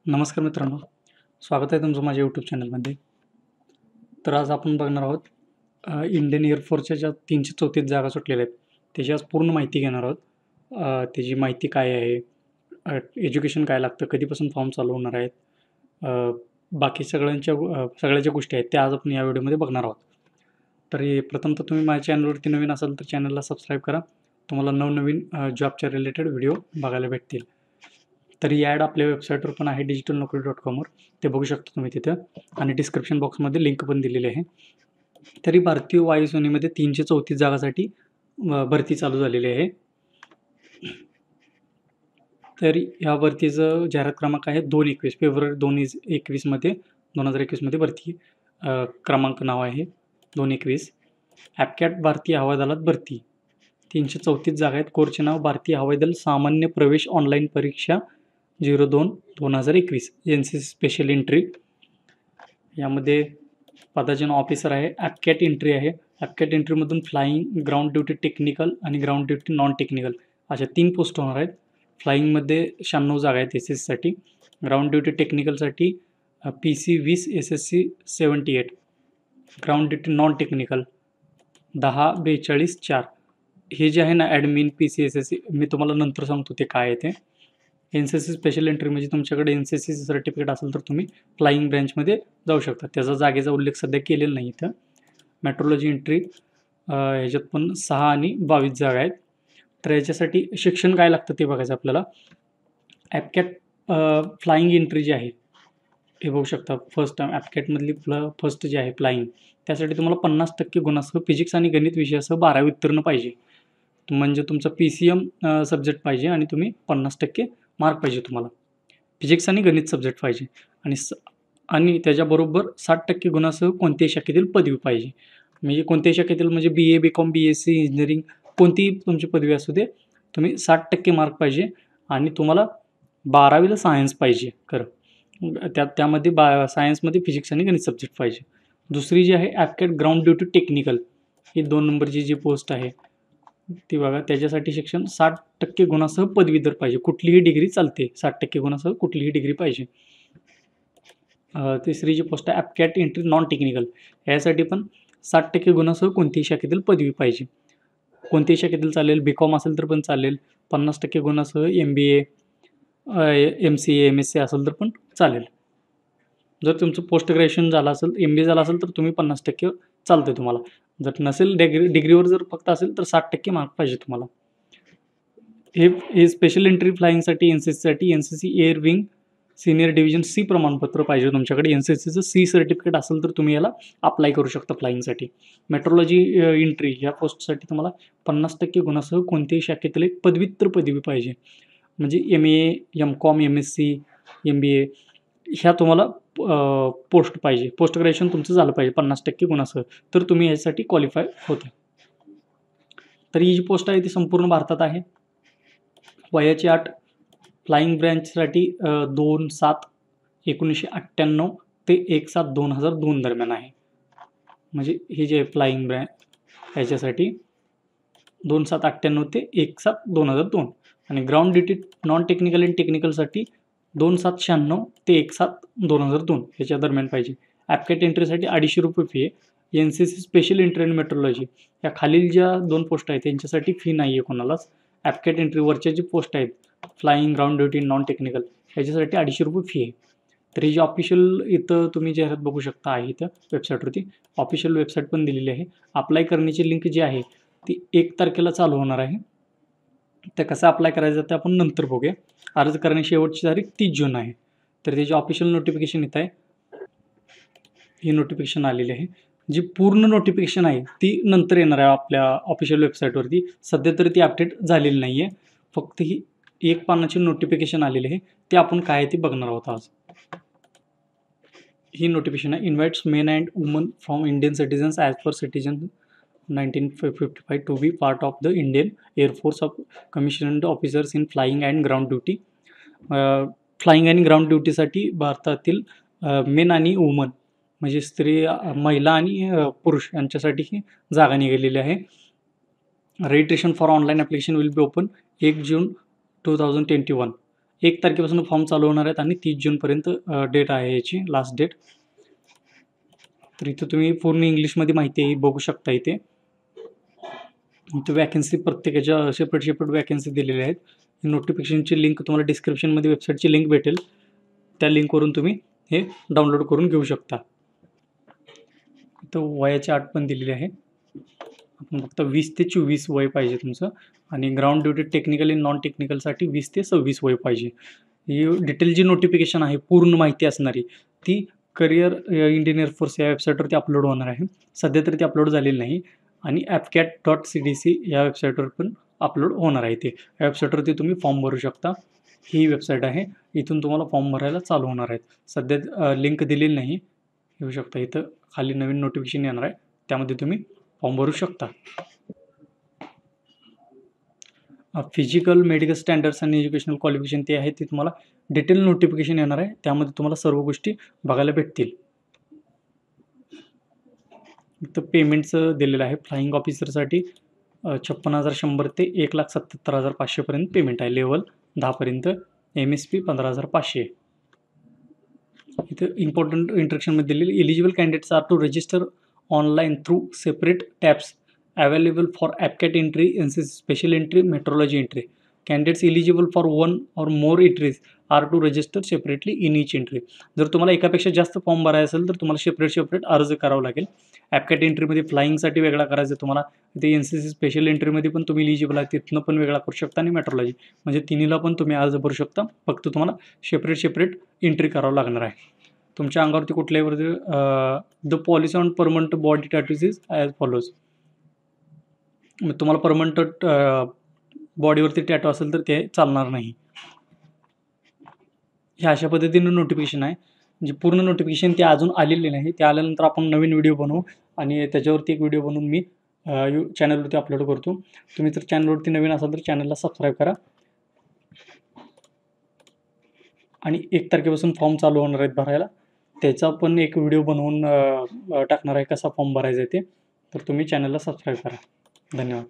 नमस्कार मित्रांनो, स्वागत आहे तुमचं माझ्या यूट्यूब चॅनलमध्ये. तर आज आपण बघणार आहोत इंडियन एअरफोर्सच्या ज्या 334 जागा सुटलेल्या आहेत, त्याची आज पूर्ण माहिती घेणार आहोत. त्याची माहिती काय आहे, एज्युकेशन काय लागतं, कधीपासून फॉर्म चालू होणार आहेत, बाकी सगळ्या ज्या गोष्टी आहेत त्या आज आपण या व्हिडिओमध्ये बघणार आहोत. तर प्रथमतः तुम्ही माझ्या चॅनलवरती नवीन असाल तर चॅनलला सबस्क्राईब करा. तुम्हाला नवनवीन जॉबच्या रिलेटेड व्हिडिओ बघायला भेटतील. तर ही ॲड आपल्या वेबसाईटवर पण आहे digitalnaukri.com वर, ते बघू शकता तुम्ही तिथं, आणि डिस्क्रिप्शन बॉक्समध्ये लिंक पण दिलेली आहे. तरी भारतीय वायुसेनेमध्ये 334 जागासाठी भरती चालू झालेली आहे. तर या भरतीचं जाहिरात क्रमांक आहे 2/21 फेब्रुवारी 2021 मध्ये भरती क्रमांक नाव आहे 2/21. ॲपकॅट भारतीय हवाई दलात भरती 334 जागा आहेत. कोरचे नाव भारतीय हवाई दल सामान्य प्रवेश ऑनलाईन परीक्षा 02/2021 NCC स्पेशल एंट्री. यामध्ये पदाचे नाव ऑफिसर आहे. ॲपकॅट एंट्री आहे. ॲपकॅट एंट्रीमधून फ्लाईंग, ग्राउंड ड्युटी टेक्निकल आणि ग्राउंड ड्युटी नॉन टेक्निकल अशा 3 पोस्ट होणार आहेत. फ्लाईंगमध्ये 96 जागा आहेत SSCसाठी. ग्राउंड ड्युटी टेक्निकलसाठी PC 20 SSC 78. Ground duty non technical 10/42/4. हे जे आहे ना ॲडमिन PC SSC, मी तुम्हाला नंतर सांगतो ते काय आहे ते. NCC स्पेशल एंट्री म्हणजे तुमच्याकडे NCC सर्टिफिकेट असेल तर तुम्ही फ्लाईंग ब्रँचमध्ये जाऊ शकता. त्याचा जागेचा उल्लेख सध्या केलेला नाही इथं. मेट्रोलॉजी एंट्री ह्याच्यात पण 6 आणि 22 जागा आहेत. तर याच्यासाठी शिक्षण काय लागतं ते बघायचं आपल्याला. ॲपकॅट फ्लाईंग एंट्री जी आहे हे बघू शकता. फर्स्ट टाइम ॲपकॅटमधली फर्स्ट जे आहे फ्लाईंग, त्यासाठी तुम्हाला 50% गुणासह फिजिक्स आणि गणित विषयासह 12वी उत्तीर्ण पाहिजे. म्हणजे तुमचा PCM सब्जेक्ट पाहिजे आणि तुम्ही 50% मार्क पाहिजे तुम्हाला. फिजिक्स आणि गणित सब्जेक्ट पाहिजे आणि त्याच्याबरोबर 60% गुणासह कोणत्याही शाखेतील पदवी पाहिजे. म्हणजे कोणत्याही शाखेतील म्हणजे BA, BCom, BSc, इंजिनिअरिंग कोणतीही तुमची पदवी असू दे, तुम्ही 60% मार्क पाहिजे आणि तुम्हाला 12वीला सायन्स पाहिजे खरं. त्यामध्ये सायन्समध्ये फिजिक्स आणि गणित सब्जेक्ट पाहिजे. दुसरी जी आहे ॲपकॅट ग्राउंड ड्युटी टेक्निकल, ही 2 नंबरची जी पोस्ट आहे ती बघा. त्याच्यासाठी शिक्षण 60% गुणासह पदवीधर पाहिजे. कुठलीही डिग्री चालते, 60% गुणासह कुठलीही डिग्री पाहिजे. तिसरी जी पोस्ट आहे ॲपकॅट एंट्री नॉन टेक्निकल, यासाठी पण 60% गुणासह कोणत्याही शाखेतील पदवी पाहिजे. कोणत्याही शाखेतील चालेल, BCom असेल तर पण चालेल. 50% गुणासह MBA, MCA, MSc असेल तर पण चालेल. जर तुमचं पोस्ट ग्रॅज्युएशन झालं असेल, MBA झालं असेल तर तुम्ही 50% चालतं तुम्हाला. जर नसेल, डिग्रीवर जर फक्त असेल तर 60% मार्क पाहिजे तुम्हाला. हे स्पेशल एंट्री फ्लाईंगसाठी NCCसाठी NCC air wing senior division C प्रमाणपत्र पाहिजे तुमच्याकडे. NCCचं C सर्टिफिकेट असेल तर तुम्ही याला अप्लाय करू शकता फ्लाईंगसाठी. मेट्रोलॉजी एंट्री या पोस्टसाठी तुम्हाला 50% गुणासह कोणत्याही शाखेतील एक पदव्युत्तर पदवी पाहिजे. म्हणजे MA, MCom, MSc, MBA ह्या तुम्हाला पोस्ट पाहिजे. पोस्ट ग्रॅज्युएशन तुमचं झालं पाहिजे 50% गुणासह, तर तुम्ही यासाठी क्वालिफाय होता. तर ही जी पोस्ट आहे ती संपूर्ण भारतात आहे. वयाची अट फ्लाईंग ब्रँचसाठी 2/7/1998 ते 1/7/2002 दरम्यान आहे. म्हणजे हे जे फ्लाईंग ब्रँच ह्याच्यासाठी 2/7/98 ते 1/7/2002. आणि ग्राउंड ड्युटी नॉन टेक्निकल आणि टेक्निकलसाठी 2/7/96 ते 1/7/2002 याच्या दरम्यान पाहिजे. ॲपकॅट एंट्रीसाठी ₹250 फी आहे. NCC स्पेशल एंट्री आणि मेट्रोलॉजी या खालील ज्या 2 पोस्ट आहेत त्यांच्यासाठी फी नाही आहे कोणालाच. ॲपकॅट एंट्रीवरच्या जी पोस्ट आहेत flying, ground duty, non technical, ह्याच्यासाठी ₹250 फी आहे. तर ही जी ऑफिशियल इथं तुम्ही जाहिरात बघू शकता आहे इथं वेबसाईटवरती. ऑफिशियल वेबसाईट पण दिलेली आहे. अप्लाय करण्याची लिंक जी आहे ती 1 तारखेला चालू होणार आहे. तर कसं अप्लाय करायचं ते आपण नंतर बघूया. अर्ज करण्याची शेवटची तारीख 30 जून आहे. तर त्याची ऑफिशियल नोटिफिकेशन येत आहे. ही नोटिफिकेशन आलेली आहे. जी पूर्ण नोटिफिकेशन आहे ती नंतर येणार आहे आपल्या ऑफिशियल वेबसाईटवरती. सध्या तरी ती अपडेट झालेली नाही आहे. फक्त ही 1 पानाची नोटिफिकेशन आलेली आहे. ते आपण काय आहे ते बघणार आहोत आज. ही नोटिफिकेशन आहे. Invites men and women from Indian citizens as per citizen 1955 to be part of the Indian air force of commissioned officers in flying and ground duty. Flying आणि ग्राउंड ड्युटीसाठी भारतातील मेन आणि वुमन म्हणजे महिला आणि पुरुष यांच्यासाठी ही जागा निघालेली आहे. Registration for online application will be open 1 जून 2021. 1 तारखेपासून फॉर्म चालू होणार आहेत आणि 30 जूनपर्यंत डेट आहे याची, लास्ट डेट. तर इथं तुम्ही पूर्ण इंग्लिशमध्ये माहिती बघू शकता. इथे वॅकन्सी प्रत्येकाच्या सेपरेट वॅकन्सी दिलेल्या आहेत. नोटिफिकेशनची लिंक तुम्हाला डिस्क्रिप्शनमध्ये वेबसाईटची लिंक भेटेल, त्या लिंकवरून तुम्ही हे डाउनलोड करून घेऊ शकता. इथं वयाची अट पण दिलेली आहे. आपण फक्त 20 ते 24 वय पाहिजे तुमचं, आणि ग्राउंड ड्युटी टेक्निकल आणि नॉन टेक्निकलसाठी 20 ते 26 वय पाहिजे. ही डिटेल जी नोटिफिकेशन आहे, पूर्ण माहिती असणारी, ती करिअर इंडियन एअरफोर्स या वेबसाईटवरती अपलोड होणार आहे. सध्या तरी ती अपलोड झालेली नाही, आणि appcat.cdc या वेबसाईटवर पण अपलोड होणार आहे. ते या वेबसाईटवरती तुम्ही फॉर्म भरू शकता. ही वेबसाईट आहे, इथून तुम्हाला फॉर्म भरायला चालू होणार आहेत. सध्या लिंक दिलेली नाही, येऊ शकता. इथं खाली नवीन नोटिफिकेशन येणार आहे, त्यामध्ये तुम्ही फॉर्म भरू शकता. फिजिकल, मेडिकल स्टँडर्ड्स आणि एज्युकेशनल क्वालिफिकेशन ते आहे, ते तुम्हाला डिटेल नोटिफिकेशन येणार आहे, त्यामध्ये तुम्हाला सर्व गोष्टी बघायला भेटतील. इथं पेमेंटचं दिलेलं आहे. फ्लाइंग ऑफिसरसाठी 56,100 ते 1,77,500 पर्यंत पेमेंट आहे. लेवल 10 पर्यंत. MSP 15,500. इथं इम्पॉर्टंट इंस्ट्रक्शनमध्ये दिलेली, eligible candidates are to register online through separate tabs available for AppCat entry, NCC special entry, meteorology entry. Candidates eligible for 1 or more entries are to register separately in each entry. जर तुम्हाला एकापेक्षा जास्त form भरायचा असेल तर तुम्हाला separate अर्ज करावा लागेल. AppCat एंट्रीमध्ये फ्लाइंगसाठी वेगळा करायचं तुम्हाला. ते NCC स्पेशल एंट्रीमध्ये पण तुम्ही एलिजिबल आहे, तिथनं पण वेगळा करू शकता, आणि मेट्रोलॉजी, म्हणजे तिन्हीला पण तुम्ही अर्ज भरू शकता. फक्त तुम्हाला सेपरेट एंट्री करावं लागणार आहे. तुमच्या अंगावरती कुठल्याही the policy on permanent body tattoos is as follows. तुम्हाला परमनंट बॉडीवरती टॅटू असेल तर ते चालणार नाही. हे अशा पद्धतीनं नोटिफिकेशन आहे. म्हणजे पूर्ण नोटिफिकेशन ते अजून आलेले नाही. ते आल्यानंतर आपण नवीन व्हिडिओ बनवू, आणि त्याच्यावरती एक व्हिडिओ बनवून मी चॅनलवरती अपलोड करतो. तुम्ही जर चॅनलवरती नवीन असाल तर चॅनलला सबस्क्राईब करा. आणि 1 तारखेपासून फॉर्म चालू होणार आहेत भरायला, त्याचा पण एक व्हिडिओ बनवून टाकणार आहे, कसा फॉर्म भरायचा आहे ते. तर तुम्ही चॅनलला सबस्क्राईब करा. धन्यवाद.